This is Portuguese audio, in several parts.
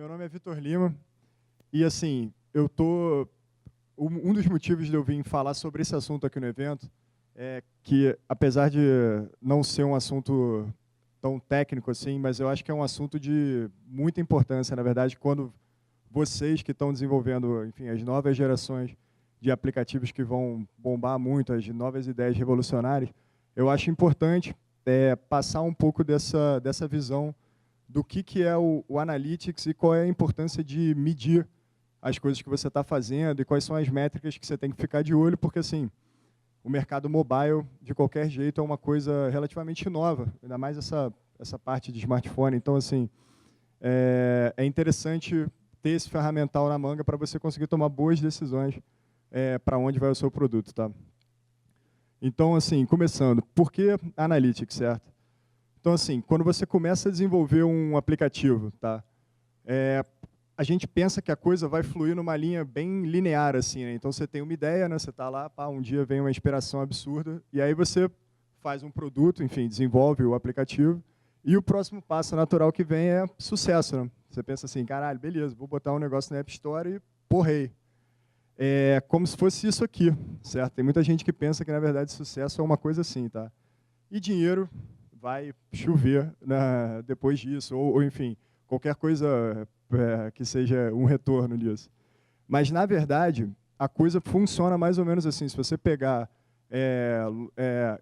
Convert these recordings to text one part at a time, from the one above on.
meu nome é Vitor Lima e, assim, um dos motivos de eu vir falar sobre esse assunto aqui no evento é que, apesar de não ser um assunto tão técnico assim, mas eu acho que é um assunto de muita importância, na verdade, quando vocês que estão desenvolvendo, enfim, as novas gerações de aplicativos que vão bombar muito, as novas ideias revolucionárias, eu acho importante passar um pouco dessa visão do que é o Analytics e qual é a importância de medir as coisas que você está fazendo e quais são as métricas que você tem que ficar de olho, porque assim, o mercado mobile, de qualquer jeito, é uma coisa relativamente nova, ainda mais essa parte de smartphone. Então, assim, é interessante ter esse ferramental na manga para você conseguir tomar boas decisões para onde vai o seu produto. Tá? Então, assim, começando, por que Analytics, certo? Então, assim, quando você começa a desenvolver um aplicativo, tá? A gente pensa que a coisa vai fluir numa linha bem linear, assim, né? Então, você tem uma ideia, né? Você está lá, pá, um dia vem uma inspiração absurda, e aí você faz um produto, enfim, desenvolve o aplicativo, e o próximo passo natural que vem é sucesso, né? Você pensa assim, caralho, beleza, vou botar um negócio na App Store e porrei. É como se fosse isso aqui, certo? Tem muita gente que pensa que, na verdade, sucesso é uma coisa assim, tá? E dinheiro vai chover depois disso, ou, enfim, qualquer coisa que seja um retorno disso. Mas, na verdade, a coisa funciona mais ou menos assim. Se você pegar,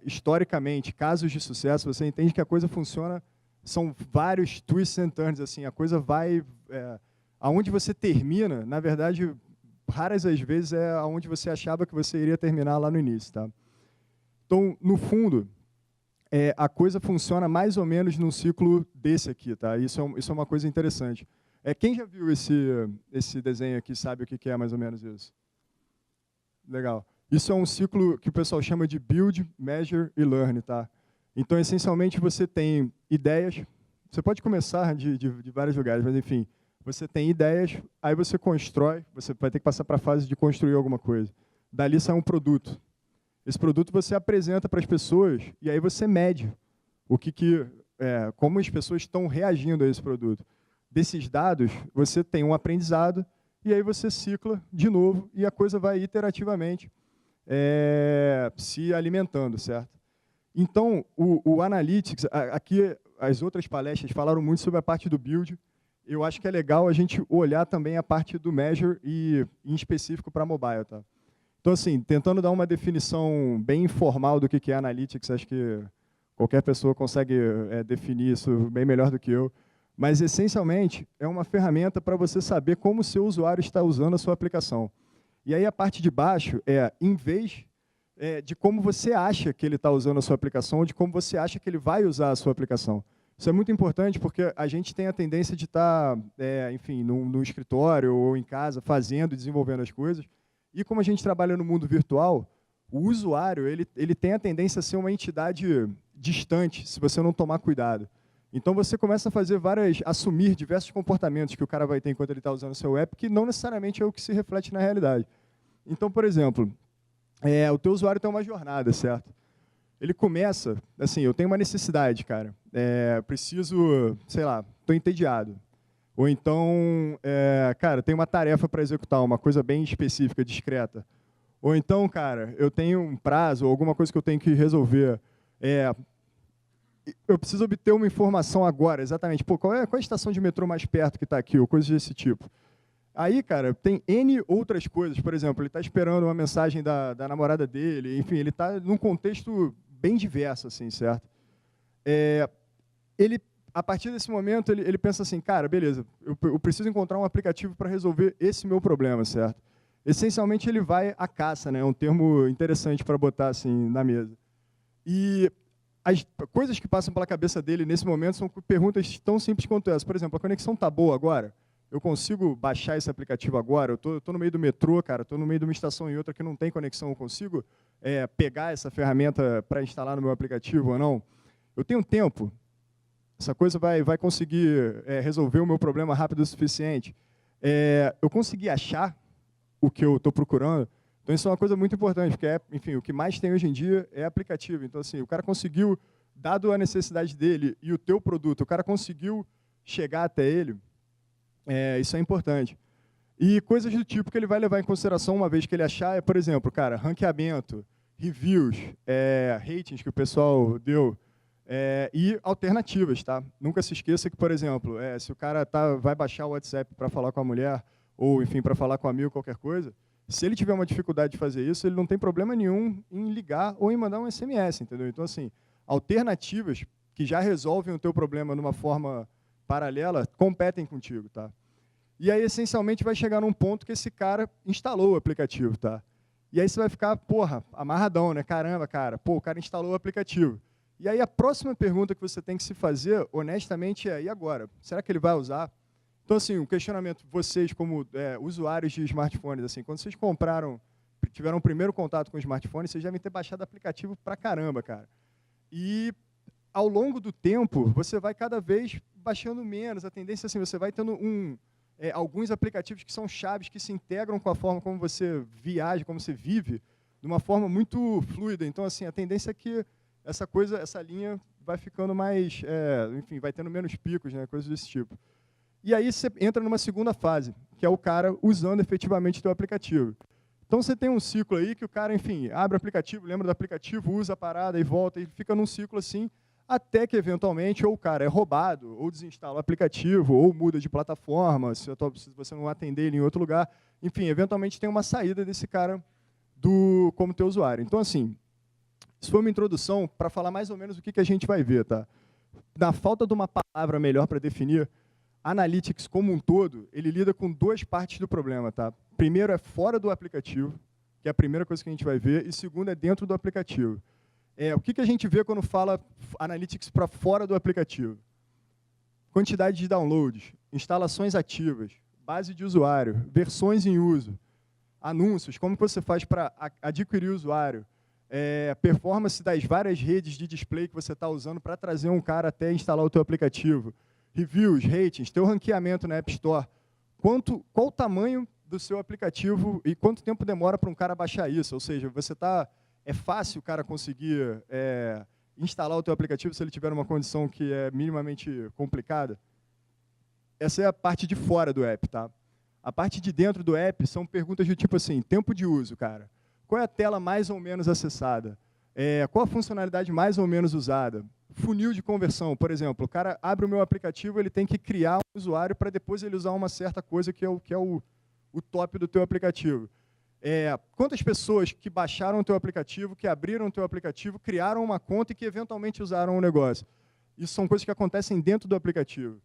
historicamente, casos de sucesso, você entende que a coisa funciona, são vários twists and turns, assim, a coisa vai... aonde você termina, na verdade, raras as vezes é aonde você achava que você iria terminar lá no início. Tá? Então, no fundo, a coisa funciona mais ou menos num ciclo desse aqui. Tá? Isso é uma coisa interessante. Quem já viu esse desenho aqui sabe o que é mais ou menos isso? Legal. Isso é um ciclo que o pessoal chama de Build, Measure e Learn. Tá? Então, essencialmente, você tem ideias. Você pode começar de vários lugares, mas, enfim, você tem ideias, aí você constrói, você vai ter que passar para a fase de construir alguma coisa. Dali sai um produto. Esse produto você apresenta para as pessoas e aí você mede como as pessoas estão reagindo a esse produto. Desses dados, você tem um aprendizado e aí você cicla de novo e a coisa vai iterativamente se alimentando, certo? Então, o Analytics, aqui as outras palestras falaram muito sobre a parte do build. Eu acho que é legal a gente olhar também a parte do Measure e em específico para mobile. Tá? Então, assim, tentando dar uma definição bem informal do que é Analytics, acho que qualquer pessoa consegue definir isso bem melhor do que eu. Mas, essencialmente, é uma ferramenta para você saber como o seu usuário está usando a sua aplicação. E aí, a parte de baixo em vez de como você acha que ele está usando a sua aplicação, ou de como você acha que ele vai usar a sua aplicação. Isso é muito importante porque a gente tem a tendência de estar, enfim, no escritório ou em casa, fazendo e desenvolvendo as coisas. E como a gente trabalha no mundo virtual, o usuário ele tem a tendência a ser uma entidade distante, se você não tomar cuidado. Então, você começa a assumir diversos comportamentos que o cara vai ter enquanto ele está usando o seu app, que não necessariamente é o que se reflete na realidade. Então, por exemplo, o teu usuário tem uma jornada, certo? Ele começa, assim, eu tenho uma necessidade, cara. Preciso, sei lá, estou entediado. Ou então, cara, tem uma tarefa para executar, uma coisa bem específica, discreta. Ou então, cara, eu tenho um prazo, ou alguma coisa que eu tenho que resolver. Eu preciso obter uma informação agora, exatamente. Pô, qual é a estação de metrô mais perto que está aqui, ou coisas desse tipo. Aí, cara, tem N outras coisas. Por exemplo, ele está esperando uma mensagem da namorada dele. Enfim, ele está num contexto bem diverso, assim, certo? A partir desse momento, ele pensa assim, cara, beleza, eu preciso encontrar um aplicativo para resolver esse meu problema, certo? Essencialmente, ele vai à caça, né? É um termo interessante para botar assim na mesa. E as coisas que passam pela cabeça dele nesse momento são perguntas tão simples quanto essa. Por exemplo, a conexão está boa agora? Eu consigo baixar esse aplicativo agora? Eu tô no meio do metrô, cara, estou no meio de uma estação e outra que não tem conexão, eu consigo pegar essa ferramenta para instalar no meu aplicativo ou não? Eu tenho tempo? Essa coisa vai conseguir resolver o meu problema rápido o suficiente? Eu consegui achar o que eu estou procurando? Então, isso é uma coisa muito importante, porque, enfim, o que mais tem hoje em dia é aplicativo. Então, assim, o cara conseguiu, dado a necessidade dele e o teu produto, o cara conseguiu chegar até ele, Isso é importante. E coisas do tipo que ele vai levar em consideração uma vez que ele achar, por exemplo, cara, ranqueamento, reviews, ratings que o pessoal deu, e alternativas, tá? Nunca se esqueça que, por exemplo, se o cara vai baixar o WhatsApp para falar com a mulher, ou, enfim, para falar com um amigo, qualquer coisa, se ele tiver uma dificuldade de fazer isso, ele não tem problema nenhum em ligar ou em mandar um SMS, entendeu? Então, assim, alternativas que já resolvem o teu problema de uma forma paralela competem contigo, tá? E aí, essencialmente, vai chegar num ponto que esse cara instalou o aplicativo, tá? E aí você vai ficar, porra, amarradão, né? Caramba, cara, pô, o cara instalou o aplicativo. E aí a próxima pergunta que você tem que se fazer, honestamente, e agora? Será que ele vai usar? Então, assim, um questionamento, vocês como usuários de smartphones, assim, quando vocês tiveram o primeiro contato com o smartphone, vocês devem ter baixado aplicativo pra caramba, cara. E ao longo do tempo, você vai cada vez baixando menos. A tendência, assim, você vai tendo alguns aplicativos que são chaves, que se integram com a forma como você viaja, como você vive, de uma forma muito fluida. Então, assim, a tendência é que essa linha vai ficando mais, enfim, vai tendo menos picos, né, coisas desse tipo. E aí você entra numa segunda fase, que é o cara usando efetivamente o teu aplicativo. Então você tem um ciclo aí que o cara, enfim, abre o aplicativo, lembra do aplicativo, usa a parada e volta, e fica num ciclo assim, até que eventualmente ou o cara é roubado, ou desinstala o aplicativo, ou muda de plataforma, se você não atender ele em outro lugar. Enfim, eventualmente tem uma saída desse cara como teu usuário. Então, assim, isso foi uma introdução para falar mais ou menos o que a gente vai ver, tá? Na falta de uma palavra melhor para definir, Analytics como um todo, ele lida com duas partes do problema, tá? Primeiro é fora do aplicativo, que é a primeira coisa que a gente vai ver, e segundo é dentro do aplicativo. O que a gente vê quando fala Analytics para fora do aplicativo? Quantidade de downloads, instalações ativas, base de usuário, versões em uso, anúncios, como que você faz para adquirir o usuário, performance das várias redes de display que você está usando para trazer um cara até instalar o teu aplicativo, reviews, ratings, teu ranqueamento na App Store, qual o tamanho do seu aplicativo e quanto tempo demora para um cara baixar isso, ou seja, é fácil o cara conseguir instalar o teu aplicativo se ele tiver uma condição que é minimamente complicada? Essa é a parte de fora do app, tá? A parte de dentro do app são perguntas do tipo assim, tempo de uso, cara. Qual é a tela mais ou menos acessada? Qual a funcionalidade mais ou menos usada? Funil de conversão, por exemplo, o cara abre o meu aplicativo, ele tem que criar um usuário para depois ele usar uma certa coisa que é o top do teu aplicativo. Quantas pessoas que baixaram o teu aplicativo, que abriram o teu aplicativo, criaram uma conta e que eventualmente usaram o negócio? Isso são coisas que acontecem dentro do aplicativo.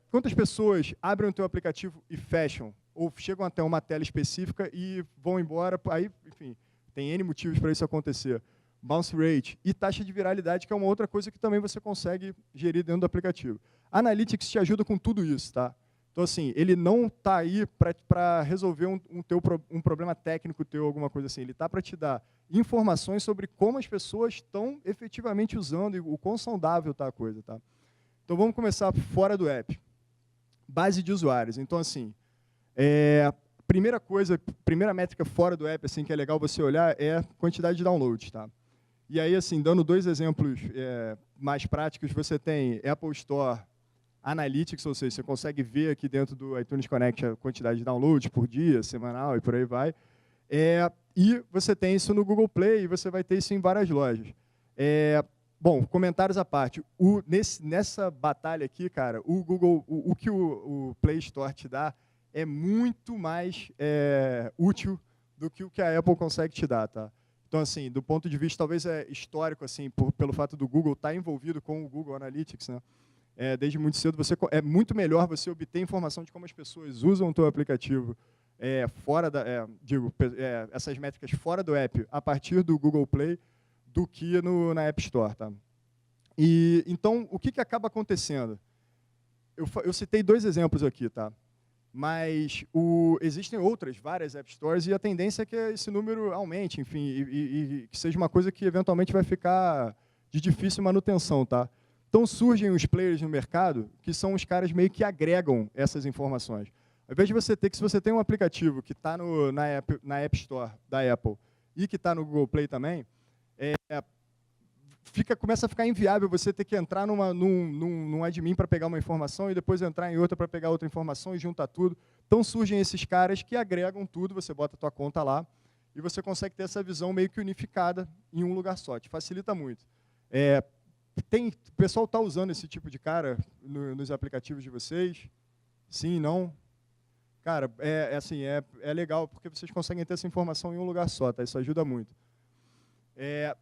Quantas pessoas abrem o teu aplicativo e fecham? Ou chegam até uma tela específica e vão embora? Aí, enfim, tem N motivos para isso acontecer. Bounce rate e taxa de viralidade, que é uma outra coisa que também você consegue gerir dentro do aplicativo. Analytics te ajuda com tudo isso, tá? Então, assim, ele não está aí para resolver um problema técnico teu, alguma coisa assim. Ele está para te dar informações sobre como as pessoas estão efetivamente usando e o quão saudável está a coisa, tá? Então, vamos começar fora do app. Base de usuários. Então, assim, primeira métrica fora do app, assim, que é legal você olhar, é a quantidade de downloads, tá? E aí, assim, dando dois exemplos mais práticos, você tem Apple Store Analytics, ou seja, você consegue ver aqui dentro do iTunes Connect a quantidade de downloads por dia, semanal e por aí vai. E você tem isso no Google Play e você vai ter isso em várias lojas. Bom, comentários à parte. Nessa batalha aqui, cara, o que o Play Store te dá é muito mais útil do que o que a Apple consegue te dar, tá? Então, assim, do ponto de vista, talvez histórico, assim, pelo fato do Google estar envolvido com o Google Analytics, né? Desde muito cedo, é muito melhor você obter informação de como as pessoas usam o teu aplicativo essas métricas fora do app, a partir do Google Play, do que na App Store, tá? E, então, o que acaba acontecendo? Eu citei dois exemplos aqui, tá? Mas existem várias App Stores, e a tendência é que esse número aumente, enfim, e que seja uma coisa que eventualmente vai ficar de difícil manutenção, tá? Então surgem os players no mercado, que são os caras meio que agregam essas informações. Ao invés de se você tem um aplicativo que está na App Store da Apple e que está no Google Play também, começa a ficar inviável você ter que entrar num admin para pegar uma informação e depois entrar em outra para pegar outra informação e juntar tudo. Então surgem esses caras que agregam tudo, você bota a tua conta lá e você consegue ter essa visão meio que unificada em um lugar só. Te facilita muito. O pessoal está usando esse tipo de cara nos aplicativos de vocês? Sim, não? Cara, é legal porque vocês conseguem ter essa informação em um lugar só, tá? Isso ajuda muito.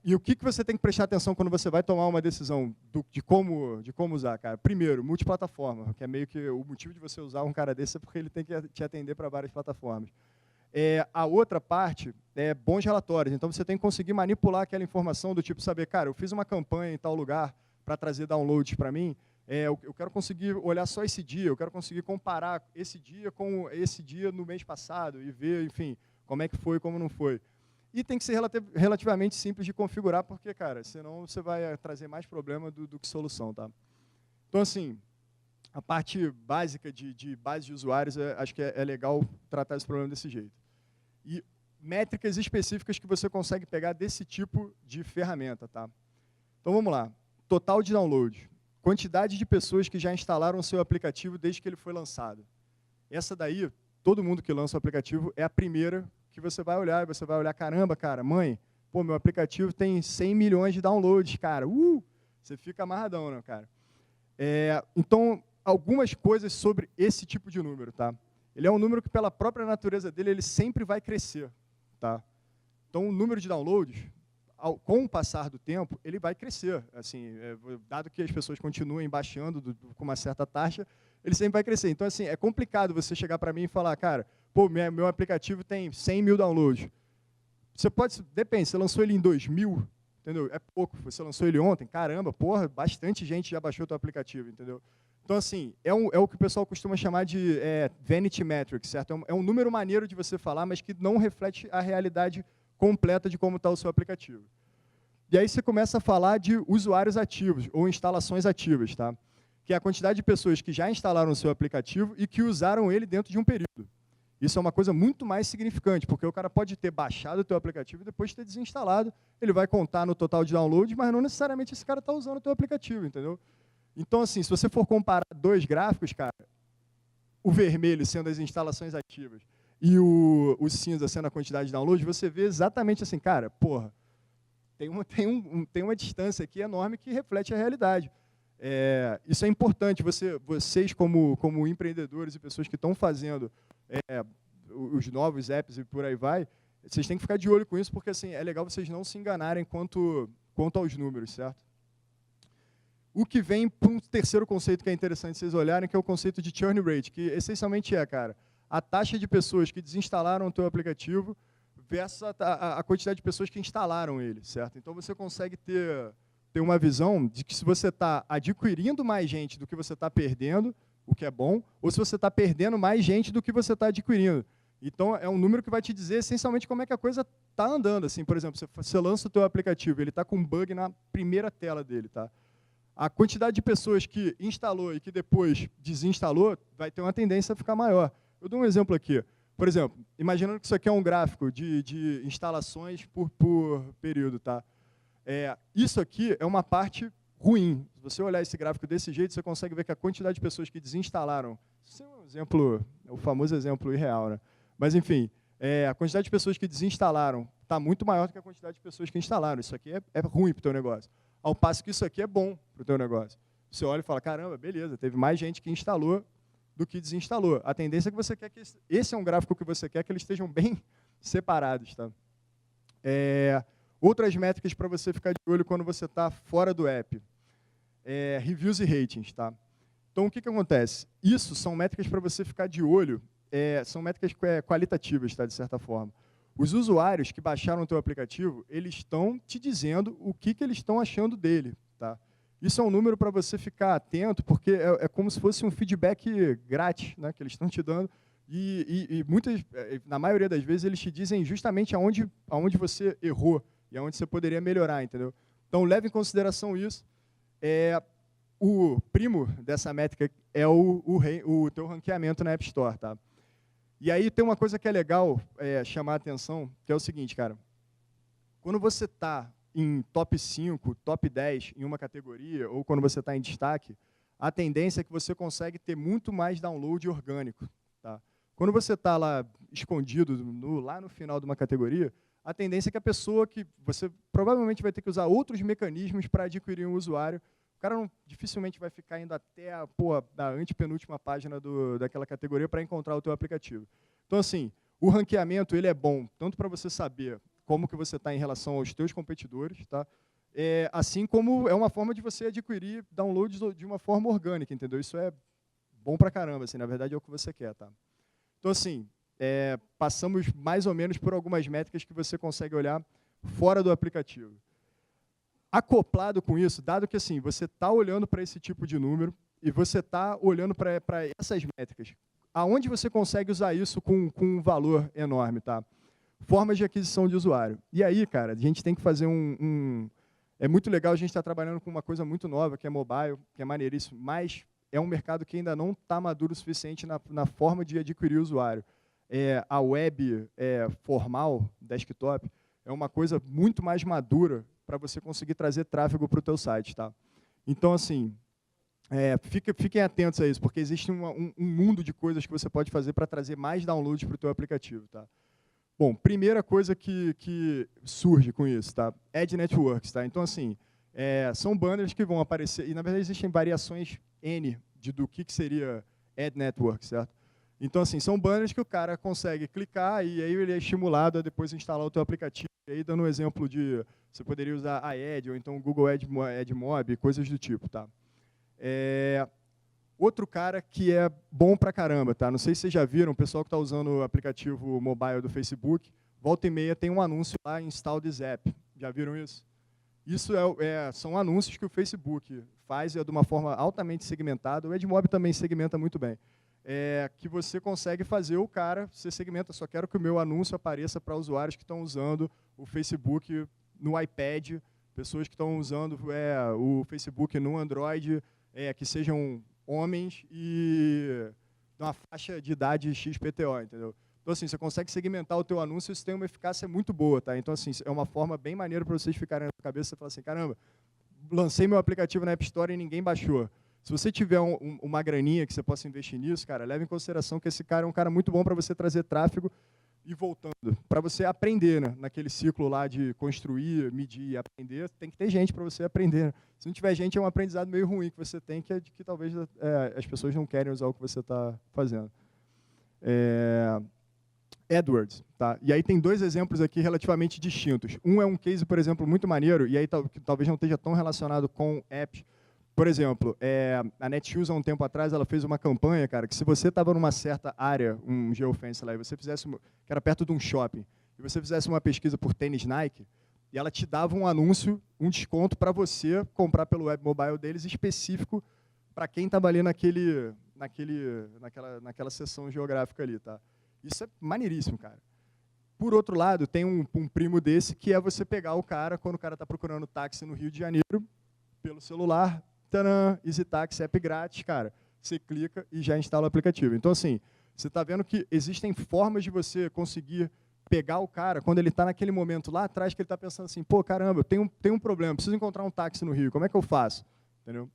E o que você tem que prestar atenção quando você vai tomar uma decisão de como usar, cara? Primeiro, multiplataforma, que é meio que o motivo de você usar um cara desse é porque ele tem que te atender para várias plataformas. A outra parte é bons relatórios. Então, você tem que conseguir manipular aquela informação do tipo, saber, cara, eu fiz uma campanha em tal lugar para trazer downloads para mim, eu quero conseguir olhar só esse dia, eu quero conseguir comparar esse dia com esse dia no mês passado e ver, enfim, como é que foi e como não foi. E tem que ser relativamente simples de configurar, porque, cara, senão você vai trazer mais problema do que solução, tá? Então, assim, a parte básica de base de usuários, acho que é legal tratar esse problema desse jeito. E métricas específicas que você consegue pegar desse tipo de ferramenta, tá? Então, vamos lá. Total de download. Quantidade de pessoas que já instalaram o seu aplicativo desde que ele foi lançado. Essa daí, todo mundo que lança o aplicativo, é a primeira que você vai olhar, e você vai olhar, caramba, cara, mãe, pô, meu aplicativo tem 100 milhões de downloads, cara, você fica amarradão, né, cara? Então, algumas coisas sobre esse tipo de número, tá? Ele é um número que, pela própria natureza dele, ele sempre vai crescer, tá? Então, o número de downloads, com o passar do tempo, ele vai crescer. Assim, dado que as pessoas continuem baixando com uma certa taxa, ele sempre vai crescer. Então, assim, é complicado você chegar para mim e falar, cara, pô, meu aplicativo tem 100 mil downloads. Depende, você lançou ele em 2000, entendeu? É pouco. Você lançou ele ontem, caramba, porra, bastante gente já baixou o teu aplicativo, entendeu? Então, assim, é o que o pessoal costuma chamar de vanity metric, certo? É um número maneiro de você falar, mas que não reflete a realidade completa de como está o seu aplicativo. E aí você começa a falar de usuários ativos, ou instalações ativas, tá? Que é a quantidade de pessoas que já instalaram o seu aplicativo e que usaram ele dentro de um período. Isso é uma coisa muito mais significante, porque o cara pode ter baixado o teu aplicativo e depois ter desinstalado, ele vai contar no total de download, mas não necessariamente esse cara está usando o teu aplicativo, entendeu? Então, assim, se você for comparar dois gráficos, cara, o vermelho sendo as instalações ativas e o cinza sendo a quantidade de download, você vê exatamente assim, cara, porra, tem uma distância aqui enorme que reflete a realidade. Isso é importante, vocês como empreendedores e pessoas que estão fazendo os novos apps e por aí vai, vocês têm que ficar de olho com isso, porque assim, é legal vocês não se enganarem quanto aos números, certo? O que vem para um terceiro conceito que é interessante vocês olharem, que é o conceito de churn rate, que essencialmente cara, a taxa de pessoas que desinstalaram o teu aplicativo versus a quantidade de pessoas que instalaram ele, certo? Então, você consegue ter uma visão de que se você está adquirindo mais gente do que você está perdendo, o que é bom, ou se você está perdendo mais gente do que você está adquirindo. Então, é um número que vai te dizer, essencialmente, como é que a coisa está andando. Assim, por exemplo, você lança o teu aplicativo, ele está com um bug na primeira tela dele, tá? A quantidade de pessoas que instalou e que depois desinstalou vai ter uma tendência a ficar maior. Eu dou um exemplo aqui. Por exemplo, imaginando que isso aqui é um gráfico de instalações por período, tá? Isso aqui é uma parte ruim. Se você olhar esse gráfico desse jeito, você consegue ver que a quantidade de pessoas que desinstalaram, isso é um exemplo, o famoso exemplo irreal, né? Mas, enfim, a quantidade de pessoas que desinstalaram está muito maior do que a quantidade de pessoas que instalaram. Isso aqui é ruim para o teu negócio. Ao passo que isso aqui é bom para o teu negócio. Você olha e fala, caramba, beleza, teve mais gente que instalou do que desinstalou. A tendência é que você quer que esse é um gráfico que você quer que eles estejam bem separados, tá? Outras métricas para você ficar de olho quando você está fora do app. Reviews e ratings, tá? Então, o que acontece? Isso são métricas para você ficar de olho, são métricas qualitativas, tá, de certa forma. Os usuários que baixaram o teu aplicativo, eles estão te dizendo o que eles estão achando dele, tá? Isso é um número para você ficar atento, porque é como se fosse um feedback grátis, né, que eles estão te dando, e na maioria das vezes, eles te dizem justamente aonde você errou e aonde você poderia melhorar, entendeu? Então, leve em consideração isso. O primo dessa métrica é o teu ranqueamento na App Store, tá? E aí tem uma coisa que é legal chamar a atenção, que é o seguinte, cara. Quando você está em top 5, top 10 em uma categoria, ou quando você está em destaque, a tendência é que você consegue ter muito mais download orgânico. Tá? Quando você está lá escondido, lá no final de uma categoria, a tendência é que a pessoa que você provavelmente vai ter que usar outros mecanismos para adquirir um usuário. O cara dificilmente vai ficar indo até a antepenúltima página daquela categoria para encontrar o teu aplicativo. Então, assim, o ranqueamento ele é bom tanto para você saber como que você está em relação aos teus competidores, tá? Assim como é uma forma de você adquirir downloads de uma forma orgânica, entendeu? Isso é bom pra caramba, assim, na verdade é o que você quer, tá? Então, assim, passamos mais ou menos por algumas métricas que você consegue olhar fora do aplicativo. Acoplado com isso, dado que assim, você está olhando para esse tipo de número e você está olhando para essas métricas, aonde você consegue usar isso com um valor enorme, tá? Formas de aquisição de usuário. E aí, cara, a gente tem que fazer É muito legal a gente estar trabalhando com uma coisa muito nova, que é mobile, que é maneiríssimo, mas é um mercado que ainda não está maduro o suficiente na forma de adquirir usuário. A web formal, desktop, é uma coisa muito mais madura para você conseguir trazer tráfego para o teu site. Tá? Então, assim, fiquem atentos a isso, porque existe um mundo de coisas que você pode fazer para trazer mais downloads para o teu aplicativo. Tá? Bom, primeira coisa que surge com isso, tá? Ad Networks, tá? Então, assim, são banners que vão aparecer, e na verdade existem variações N do que seria Ad Network, certo? Então, assim, são banners que o cara consegue clicar e aí ele é estimulado a depois instalar o teu aplicativo. E aí, dando um exemplo de, você poderia usar a Ad, ou então o Google AdMob, coisas do tipo, tá? Outro cara que é bom pra caramba, tá? Não sei se vocês já viram, o pessoal que está usando o aplicativo mobile do Facebook, volta e meia tem um anúncio lá, Install this app. Já viram isso? Isso são anúncios que o Facebook faz de uma forma altamente segmentada. O AdMob também segmenta muito bem. Que você consegue fazer o cara, você segmenta, só quero que o meu anúncio apareça para usuários que estão usando o Facebook no iPad, pessoas que estão usando o Facebook no Android, que sejam homens e uma faixa de idade XPTO, entendeu? Então, assim, você consegue segmentar o teu anúncio e isso tem uma eficácia muito boa, tá? Então, assim, é uma forma bem maneira para vocês ficarem na cabeça e falar assim, caramba, lancei meu aplicativo na App Store e ninguém baixou. Se você tiver uma graninha que você possa investir nisso, cara, leve em consideração que esse cara é um cara muito bom para você trazer tráfego e voltando. Para você aprender, né? Naquele ciclo lá de construir, medir e aprender, tem que ter gente para você aprender. Se não tiver gente, é um aprendizado meio ruim que você tem, que talvez as pessoas não querem usar o que você está fazendo. AdWords. Tá? E aí tem dois exemplos aqui relativamente distintos. Um é um case, por exemplo, muito maneiro, e aí que talvez não esteja tão relacionado com apps. Por exemplo, a Netshoes, há um tempo atrás, ela fez uma campanha, cara, que se você estava numa certa área, um geofence lá, e você fizesse, que era perto de um shopping, e você fizesse uma pesquisa por tênis Nike, e ela te dava um anúncio, um desconto para você comprar pelo web mobile deles específico para quem estava ali naquela seção geográfica ali. Tá? Isso é maneiríssimo, cara. Por outro lado, tem um primo desse, que é você pegar o cara, quando o cara está procurando táxi no Rio de Janeiro, pelo celular, tadã, EasyTaxi, app grátis, cara. Você clica e já instala o aplicativo. Então, assim, você está vendo que existem formas de você conseguir pegar o cara quando ele está naquele momento lá atrás que ele está pensando assim, pô, caramba, eu tenho um problema, preciso encontrar um táxi no Rio, como é que eu faço? Entendeu?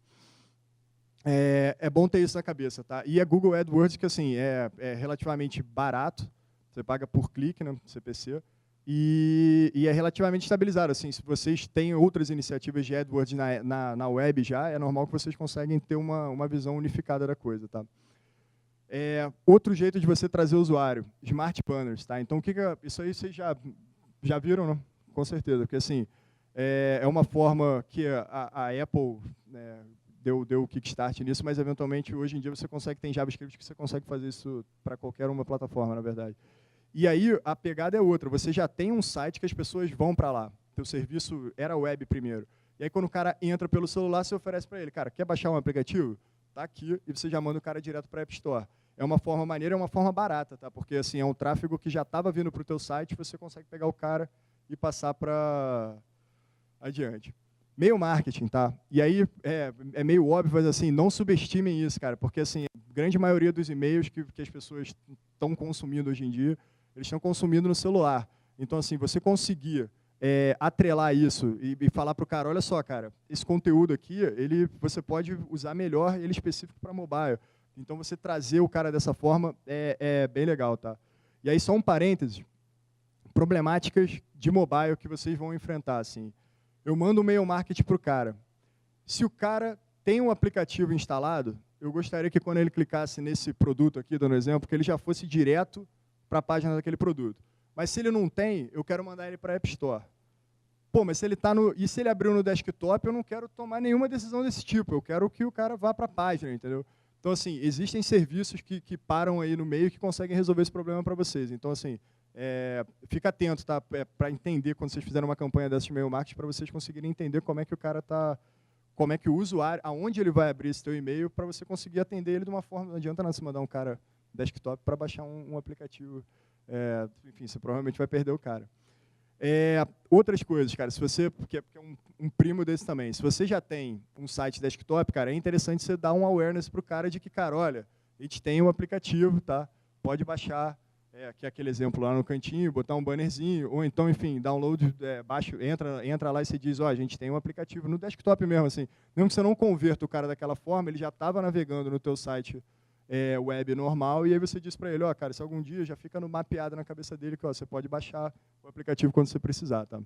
É bom ter isso na cabeça, tá? E a Google AdWords, que assim, é relativamente barato, você paga por clique, né, CPC, e é relativamente estabilizado. Assim, se vocês têm outras iniciativas de AdWords na web já, é normal que vocês conseguem ter uma visão unificada da coisa. Tá? Outro jeito de você trazer o usuário, Smart Banners. Tá? Então, isso aí vocês já viram, né? Com certeza. Porque assim, é uma forma que a Apple deu o kickstart nisso, mas eventualmente hoje em dia você tem JavaScript que você consegue fazer isso para qualquer uma plataforma, na verdade. E aí a pegada é outra, você já tem um site que as pessoas vão para lá. Teu serviço era web primeiro. E aí quando o cara entra pelo celular, você oferece para ele, cara, quer baixar um aplicativo? Tá aqui, e você já manda o cara direto para a App Store. É uma forma maneira, é uma forma barata, tá? Porque assim, é um tráfego que já estava vindo para o teu site, você consegue pegar o cara e passar para adiante. Mail marketing, tá? E aí é meio óbvio, mas assim, não subestimem isso, cara, porque assim, a grande maioria dos e-mails que as pessoas estão consumindo hoje em dia, eles estão consumindo no celular. Então, assim, você conseguir atrelar isso e falar para o cara, olha só, cara, esse conteúdo aqui, você pode usar melhor ele específico para mobile. Então, você trazer o cara dessa forma é bem legal, tá? E aí, só um parêntese, problemáticas de mobile que vocês vão enfrentar, assim. Eu mando um mail marketing para o cara. Se o cara tem um aplicativo instalado, eu gostaria que quando ele clicasse nesse produto aqui, dando exemplo, que ele já fosse direto para a página daquele produto. Mas se ele não tem, eu quero mandar ele para a App Store. Pô, mas se ele tá no... E se ele abriu no desktop, eu não quero tomar nenhuma decisão desse tipo. Eu quero que o cara vá para a página, entendeu? Então, assim, existem serviços que param aí no meio que conseguem resolver esse problema para vocês. Então, assim, fica atento, tá? Para entender quando vocês fizerem uma campanha dessa de e-mail marketing, para vocês conseguirem entender como é que o cara está... Como é que o usuário... Aonde ele vai abrir esse teu e-mail para você conseguir atender ele de uma forma... Não adianta nada você mandar um cara desktop para baixar um aplicativo... enfim, você provavelmente vai perder o cara. Outras coisas, cara, se você, porque é um primo desse também, se você já tem um site desktop, cara, é interessante você dar um awareness para o cara de que, cara, olha, a gente tem um aplicativo, tá? Pode baixar, aqui é aquele exemplo lá no cantinho, botar um bannerzinho, ou então, enfim, download, entra lá e você diz, ó, a gente tem um aplicativo no desktop mesmo, assim, mesmo que você não converta o cara daquela forma, ele já estava navegando no teu site web normal, e aí você diz para ele, ó, cara, se algum dia já fica no mapeado na cabeça dele que ó, você pode baixar o aplicativo quando você precisar, tá?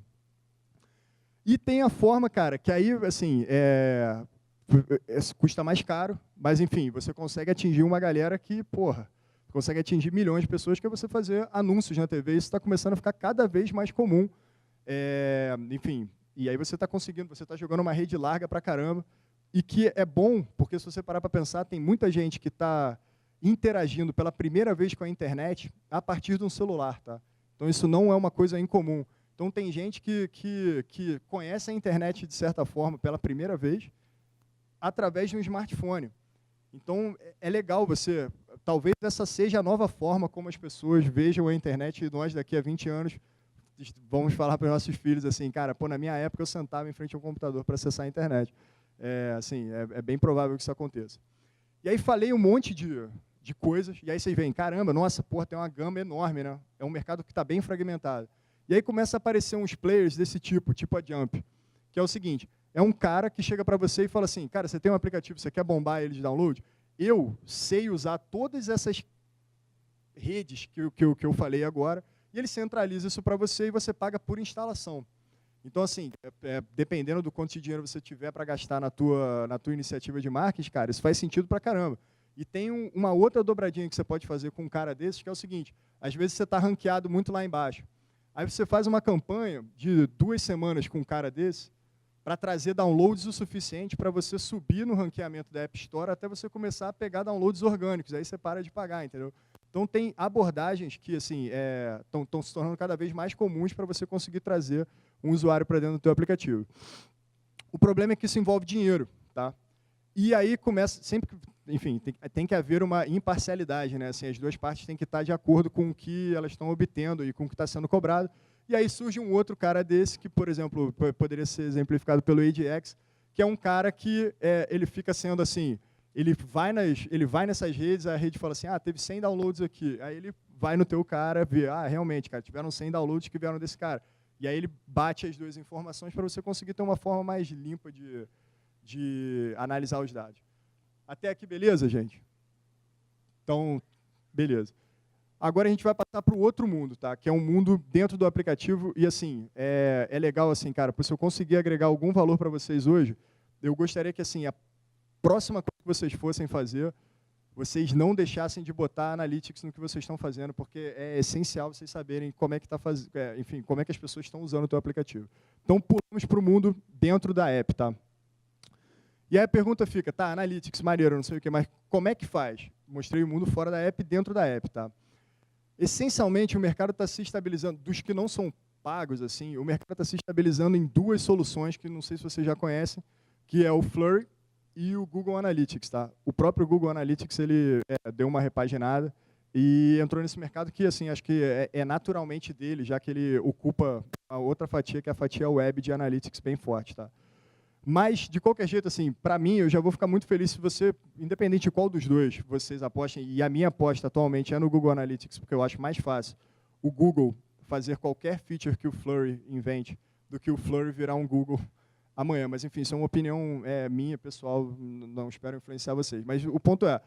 E tem a forma, cara, que aí, assim, custa mais caro, mas, enfim, você consegue atingir uma galera que, porra, consegue atingir milhões de pessoas, que é você fazer anúncios na TV, isso está começando a ficar cada vez mais comum, enfim, e aí você está conseguindo, você está jogando uma rede larga pra caramba, e que é bom, porque se você parar para pensar, tem muita gente que está interagindo pela primeira vez com a internet a partir de um celular, tá? Então, isso não é uma coisa incomum. Então, tem gente que conhece a internet, de certa forma, pela primeira vez, através de um smartphone. Então, é legal você... Talvez essa seja a nova forma como as pessoas vejam a internet, e nós, daqui a 20 anos, vamos falar para os nossos filhos assim, cara, pô, na minha época eu sentava em frente ao computador para acessar a internet. Assim, é bem provável que isso aconteça. E aí falei um monte de coisas, e aí vocês veem, caramba, nossa, porra, tem uma gama enorme, né? É um mercado que está bem fragmentado. E aí começa a aparecer uns players desse tipo a Jump, que é o seguinte, é um cara que chega para você e fala assim, cara, você tem um aplicativo, você quer bombar ele de download? Eu sei usar todas essas redes que eu falei agora, e ele centraliza isso para você e você paga por instalação. Então, assim, dependendo do quanto de dinheiro você tiver para gastar na tua iniciativa de marketing, cara, isso faz sentido para caramba. E tem uma outra dobradinha que você pode fazer com um cara desses, que é o seguinte, às vezes você está ranqueado muito lá embaixo. Aí você faz uma campanha de 2 semanas com um cara desse, para trazer downloads o suficiente para você subir no ranqueamento da App Store até você começar a pegar downloads orgânicos, aí você para de pagar, entendeu? Então, tem abordagens que assim, estão se tornando cada vez mais comuns para você conseguir trazer um usuário para dentro do teu aplicativo. O problema é que isso envolve dinheiro, tá? E aí começa, sempre, enfim, tem que haver uma imparcialidade, né? Assim, as duas partes têm que estar de acordo com o que elas estão obtendo e com o que está sendo cobrado. E aí surge um outro cara desse, que, por exemplo, poderia ser exemplificado pelo ADX, que é um cara que ele fica sendo assim, ele vai nessas redes, a rede fala assim, teve 100 downloads aqui. Aí ele vai no teu cara, vê, realmente, cara, tiveram 100 downloads que vieram desse cara. E aí ele bate as duas informações para você conseguir ter uma forma mais limpa de analisar os dados. Até aqui, beleza, gente? Então, beleza. Agora a gente vai passar para o outro mundo, tá? Que é um mundo dentro do aplicativo. E assim, é legal, assim, cara, se eu conseguir agregar algum valor para vocês hoje, eu gostaria que assim, a próxima coisa que vocês fossem fazer, vocês não deixassem de botar Analytics no que vocês estão fazendo, porque é essencial vocês saberem como é que tá enfim, como é que as pessoas estão usando o teu aplicativo. Então, pulamos para o mundo dentro da app, tá? E aí a pergunta fica, tá, Analytics, maneiro, não sei o quê, mas como é que faz? Mostrei o mundo fora da app, dentro da app, tá? Essencialmente, o mercado está se estabilizando, dos que não são pagos, assim, o mercado está se estabilizando em 2 soluções que não sei se vocês já conhecem, que é o Flurry e o Google Analytics, tá? O próprio Google Analytics, ele deu uma repaginada e entrou nesse mercado que, assim, acho que é naturalmente dele, já que ele ocupa a outra fatia, que é a fatia web de Analytics bem forte, tá? Mas, de qualquer jeito, assim, para mim, eu já vou ficar muito feliz se você, independente de qual dos dois vocês apostem, e a minha aposta atualmente é no Google Analytics, porque eu acho mais fácil o Google fazer qualquer feature que o Flurry invente do que o Flurry virar um Google amanhã. Mas, enfim, isso é uma opinião minha, pessoal, não espero influenciar vocês. Mas o ponto é,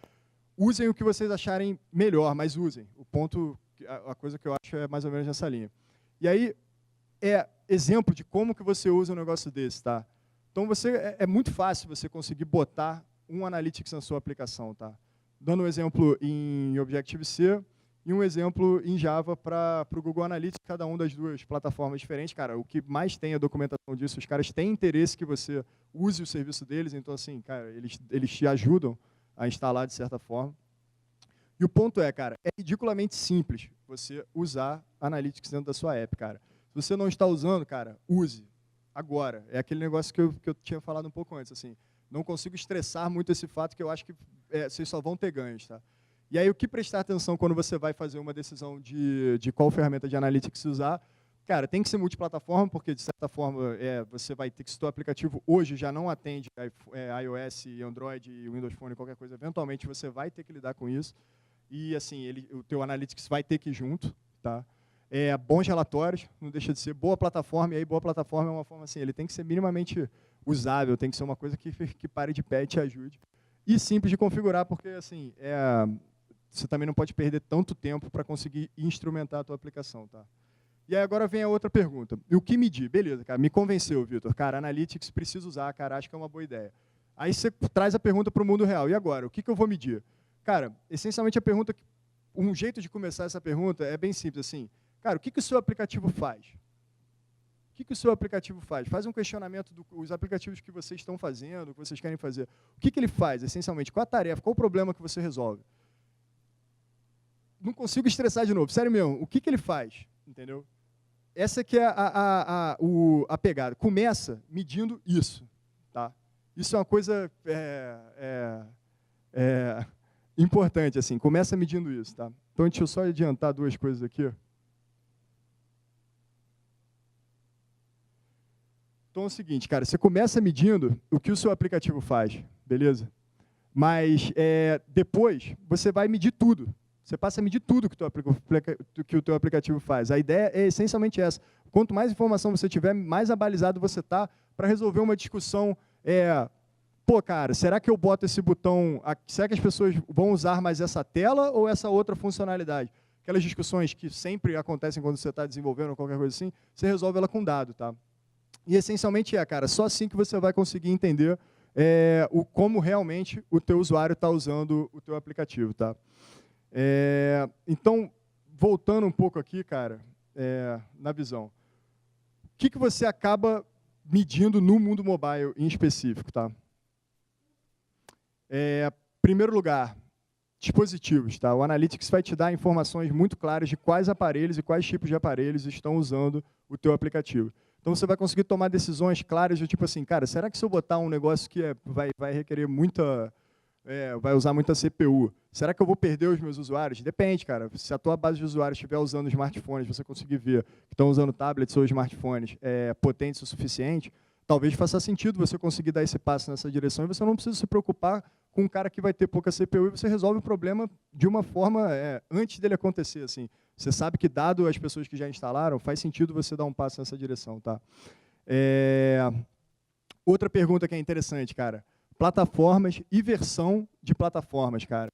usem o que vocês acharem melhor, mas usem. O ponto, a coisa que eu acho é mais ou menos nessa linha. E aí, exemplo de como que você usa um negócio desse, tá? Então, é muito fácil você conseguir botar um Analytics na sua aplicação, tá? Dando um exemplo em Objective-C e um exemplo em Java para o Google Analytics, cada uma das duas plataformas diferentes. Cara, o que mais tem a documentação disso, os caras têm interesse que você use o serviço deles, então, assim, cara, eles te ajudam a instalar de certa forma. E o ponto é, cara, é ridiculamente simples você usar Analytics dentro da sua app, cara. Se você não está usando, cara, use agora. É aquele negócio que eu tinha falado um pouco antes, assim. Não consigo estressar muito esse fato que eu acho que vocês só vão ter ganhos, tá? E aí, o que prestar atenção quando você vai fazer uma decisão de qual ferramenta de Analytics usar? Cara, tem que ser multiplataforma, porque, de certa forma, você vai ter que, se o teu aplicativo hoje já não atende iOS, Android, Windows Phone, qualquer coisa, eventualmente você vai ter que lidar com isso. E, assim, o teu Analytics vai ter que ir junto, tá? Bons relatórios, não deixa de ser boa plataforma, e aí boa plataforma é uma forma assim, ele tem que ser minimamente usável, tem que ser uma coisa que pare de pé e te ajude. E simples de configurar, porque assim, você também não pode perder tanto tempo para conseguir instrumentar a tua aplicação. Tá? E aí agora vem a outra pergunta. E o que medir? Beleza, cara, me convenceu, Vitor. Cara, Analytics preciso usar, cara, acho que é uma boa ideia. Aí você traz a pergunta para o mundo real. E agora, o que eu vou medir? Cara, essencialmente a pergunta, um jeito de começar essa pergunta é bem simples, assim. Cara, o que o seu aplicativo faz? O que o seu aplicativo faz? Faz um questionamento dos aplicativos que vocês estão fazendo, que vocês querem fazer. O que ele faz, essencialmente? Qual a tarefa? Qual o problema que você resolve? Não consigo estressar de novo. Sério mesmo, o que ele faz? Entendeu? Essa que é a pegada. Começa medindo isso. Tá? Isso é uma coisa importante. Assim. Começa medindo isso. Tá? Então, deixa eu só adiantar duas coisas aqui. Então é o seguinte, cara, você começa medindo o que o seu aplicativo faz, beleza? Mas depois você vai medir tudo. Você passa a medir tudo que o teu aplicativo faz. A ideia é essencialmente essa. Quanto mais informação você tiver, mais abalizado você está para resolver uma discussão. Pô, cara, será que eu boto esse botão... Será que as pessoas vão usar mais essa tela ou essa outra funcionalidade? Aquelas discussões que sempre acontecem quando você está desenvolvendo ou qualquer coisa assim, você resolve ela com dado, tá? E, essencialmente, cara, só assim que você vai conseguir entender como realmente o teu usuário está usando o teu aplicativo. Tá? Então, voltando um pouco aqui, cara, na visão. O que você acaba medindo no mundo mobile em específico? Tá? Primeiro lugar, dispositivos. Tá? O Analytics vai te dar informações muito claras de quais aparelhos e quais tipos de aparelhos estão usando o teu aplicativo. Então, você vai conseguir tomar decisões claras, do tipo assim, cara, será que se eu botar um negócio que vai requerer muita... vai usar muita CPU, será que eu vou perder os meus usuários? Depende, cara. Se a tua base de usuários estiver usando smartphones, você conseguir ver que estão usando tablets ou smartphones potentes o suficiente, talvez faça sentido você conseguir dar esse passo nessa direção e você não precisa se preocupar com um cara que vai ter pouca CPU e você resolve o problema de uma forma antes dele acontecer, assim. Você sabe que, dado as pessoas que já instalaram, faz sentido você dar um passo nessa direção. Tá? Outra pergunta que é interessante, cara. Plataformas e versão de plataformas, cara.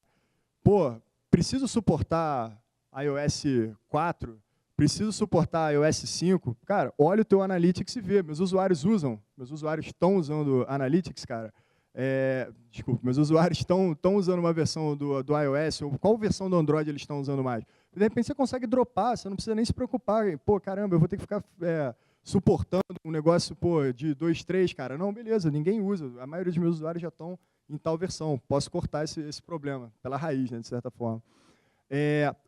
Pô, preciso suportar iOS 4? Preciso suportar iOS 5? Cara, olha o teu Analytics e vê. Meus usuários estão usando Analytics, cara. Desculpa, meus usuários estão usando uma versão do iOS, ou qual versão do Android eles estão usando mais? De repente você consegue dropar, você não precisa nem se preocupar. Pô, caramba, eu vou ter que ficar suportando um negócio de 2, 3, cara. Não, beleza, ninguém usa. A maioria dos meus usuários já estão em tal versão. Posso cortar esse problema, pela raiz, né, de certa forma.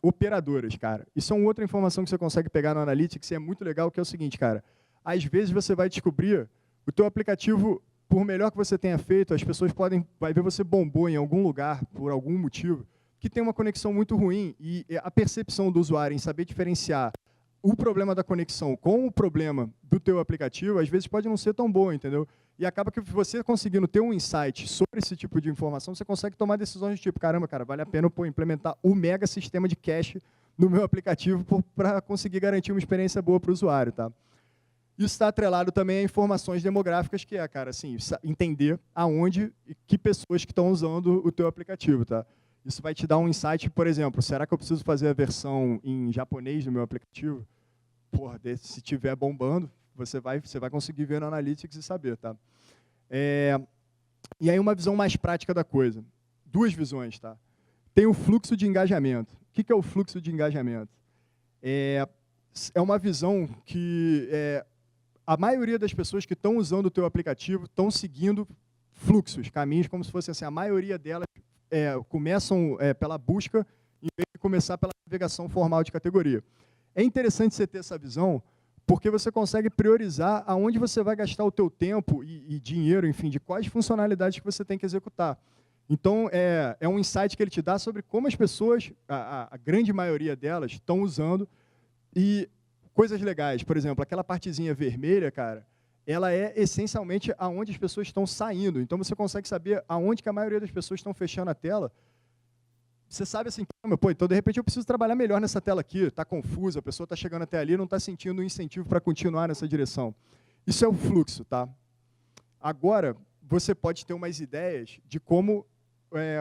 Operadoras, cara. Isso é uma outra informação que você consegue pegar no Analytics e é muito legal, que é o seguinte, cara. Às vezes você vai descobrir o teu aplicativo, por melhor que você tenha feito, as pessoas vai ver você bombou em algum lugar, por algum motivo, que tem uma conexão muito ruim e a percepção do usuário em saber diferenciar o problema da conexão com o problema do teu aplicativo, às vezes pode não ser tão boa, entendeu? E acaba que você conseguindo ter um insight sobre esse tipo de informação, você consegue tomar decisões do tipo, caramba, cara, vale a pena implementar o mega sistema de cache no meu aplicativo para conseguir garantir uma experiência boa para o usuário, tá? Isso está atrelado também a informações demográficas, que é, cara, assim, entender aonde e que pessoas que estão usando o teu aplicativo, tá? Isso vai te dar um insight, por exemplo, será que eu preciso fazer a versão em japonês no meu aplicativo? Porra, se estiver bombando, você vai conseguir ver no Analytics e saber, tá? E aí uma visão mais prática da coisa. Duas visões, tá? Tem o fluxo de engajamento. O que é o fluxo de engajamento? É uma visão que a maioria das pessoas que estão usando o teu aplicativo estão seguindo fluxos, caminhos, como se fosse assim, a maioria delas começam pela busca em vez de começar pela navegação formal de categoria. É interessante você ter essa visão, porque você consegue priorizar aonde você vai gastar o teu tempo e dinheiro, enfim, de quais funcionalidades que você tem que executar. Então, é um insight que ele te dá sobre como as pessoas, a grande maioria delas, estão usando. E coisas legais, por exemplo, aquela partezinha vermelha, cara, ela é essencialmente aonde as pessoas estão saindo. Então, você consegue saber aonde que a maioria das pessoas estão fechando a tela. Você sabe assim, pô, então de repente eu preciso trabalhar melhor nessa tela aqui, está confusa, a pessoa está chegando até ali e não está sentindo um incentivo para continuar nessa direção. Isso é o fluxo, tá? Agora, você pode ter umas ideias de como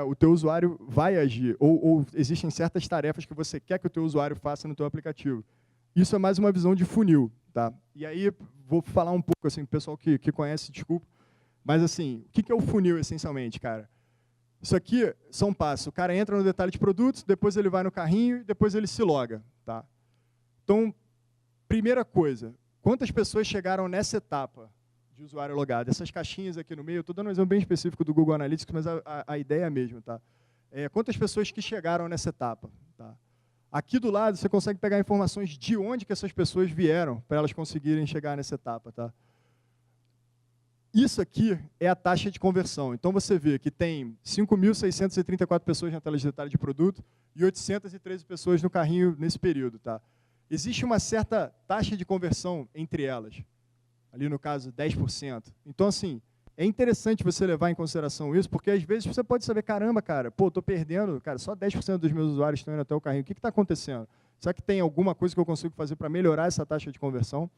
o teu usuário vai agir, ou existem certas tarefas que você quer que o teu usuário faça no teu aplicativo. Isso é mais uma visão de funil, tá? E aí, vou falar um pouco, assim, o pessoal que conhece, desculpa, mas assim, o que é o funil, essencialmente, cara? Isso aqui são passos. O cara entra no detalhe de produtos, depois ele vai no carrinho, depois ele se loga, tá? Então, primeira coisa, quantas pessoas chegaram nessa etapa de usuário logado? Essas caixinhas aqui no meio, eu estou dando um exemplo bem específico do Google Analytics, mas a ideia é a mesma, tá? Quantas pessoas que chegaram nessa etapa, tá? Aqui do lado, você consegue pegar informações de onde que essas pessoas vieram para elas conseguirem chegar nessa etapa, tá? Isso aqui é a taxa de conversão. Então, você vê que tem 5.634 pessoas na tela de detalhe de produto e 813 pessoas no carrinho nesse período, tá? Existe uma certa taxa de conversão entre elas. Ali, no caso, 10%. Então, assim, é interessante você levar em consideração isso, porque, às vezes, você pode saber, caramba, cara, pô, estou perdendo, cara, só 10% dos meus usuários estão indo até o carrinho. O que está acontecendo? Será que tem alguma coisa que eu consigo fazer para melhorar essa taxa de conversão?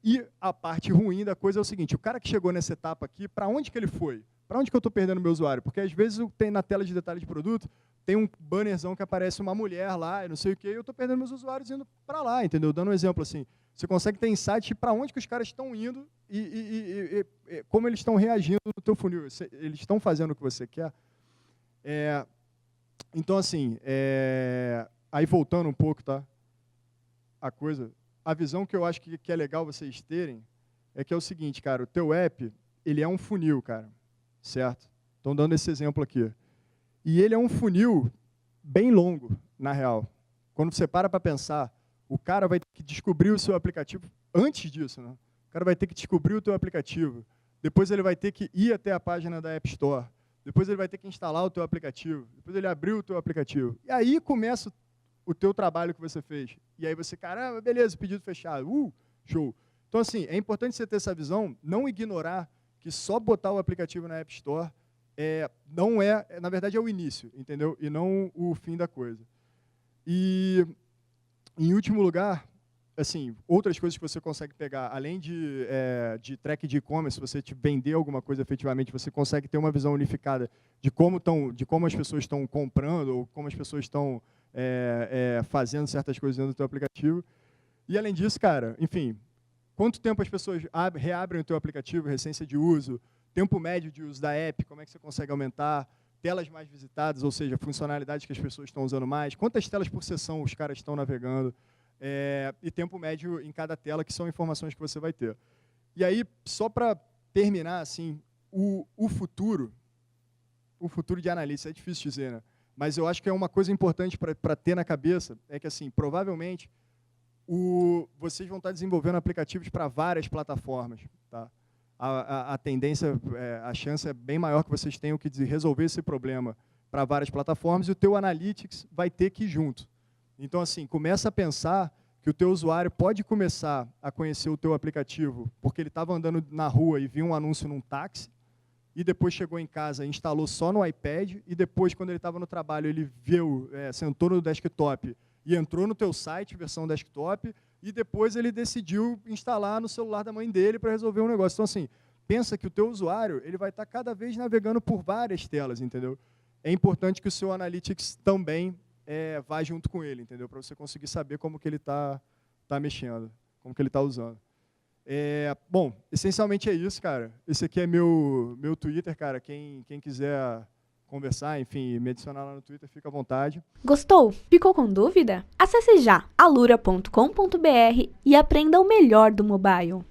E a parte ruim da coisa é o seguinte, o cara que chegou nessa etapa aqui, para onde que ele foi? Para onde que eu estou perdendo meu usuário? Porque, às vezes, tem na tela de detalhe de produto, tem um bannerzão que aparece uma mulher lá, e não sei o quê, e eu estou perdendo meus usuários indo para lá, entendeu? Dando um exemplo assim. Você consegue ter insight para onde que os caras estão indo e como eles estão reagindo no teu funil. Eles estão fazendo o que você quer. Então, assim, aí voltando um pouco, tá? A coisa... A visão que eu acho que é legal vocês terem é que é o seguinte, cara, o teu app, ele é um funil, cara, certo? Estão dando esse exemplo aqui. E ele é um funil bem longo, na real. Quando você para pensar, o cara vai ter que descobrir o seu aplicativo antes disso, né? O cara vai ter que descobrir o teu aplicativo, depois ele vai ter que ir até a página da App Store, depois ele vai ter que instalar o teu aplicativo, depois ele abrir o teu aplicativo. E aí começa o teu trabalho que você fez. E aí você, caramba, beleza, pedido fechado, show. Então, assim, é importante você ter essa visão, não ignorar que só botar o aplicativo na App Store não é, na verdade, é o início, entendeu? E não o fim da coisa. E, em último lugar, assim, outras coisas que você consegue pegar, além de track de e-commerce, se você te vender alguma coisa efetivamente, você consegue ter uma visão unificada de como as pessoas estão comprando ou como as pessoas estão fazendo certas coisas dentro do teu aplicativo. E, além disso, cara, enfim, quanto tempo as pessoas reabrem o teu aplicativo, recência de uso, tempo médio de uso da app, como é que você consegue aumentar, telas mais visitadas, ou seja, funcionalidades que as pessoas estão usando mais, quantas telas por sessão os caras estão navegando, e tempo médio em cada tela, que são informações que você vai ter. E aí, só para terminar, assim, o futuro de analista, é difícil dizer, né? Mas eu acho que é uma coisa importante para ter na cabeça, é que, assim, provavelmente, vocês vão estar desenvolvendo aplicativos para várias plataformas, tá? A tendência, a chance é bem maior que vocês tenham que resolver esse problema para várias plataformas, e o teu Analytics vai ter que ir junto. Então, assim, começa a pensar que o teu usuário pode começar a conhecer o teu aplicativo porque ele estava andando na rua e viu um anúncio num táxi, e depois chegou em casa e instalou só no iPad, e depois, quando ele estava no trabalho, ele viu, sentou no desktop e entrou no teu site, versão desktop, e depois ele decidiu instalar no celular da mãe dele para resolver um negócio. Então, assim, pensa que o teu usuário ele vai estar cada vez navegando por várias telas, entendeu? É importante que o seu Analytics também vá junto com ele, entendeu? Para você conseguir saber como que ele está mexendo, como que ele está usando. Bom, essencialmente é isso, cara. Esse aqui é meu Twitter, cara. Quem quiser conversar, enfim, me adicionar lá no Twitter, fica à vontade. Gostou? Ficou com dúvida? Acesse já alura.com.br e aprenda o melhor do mobile.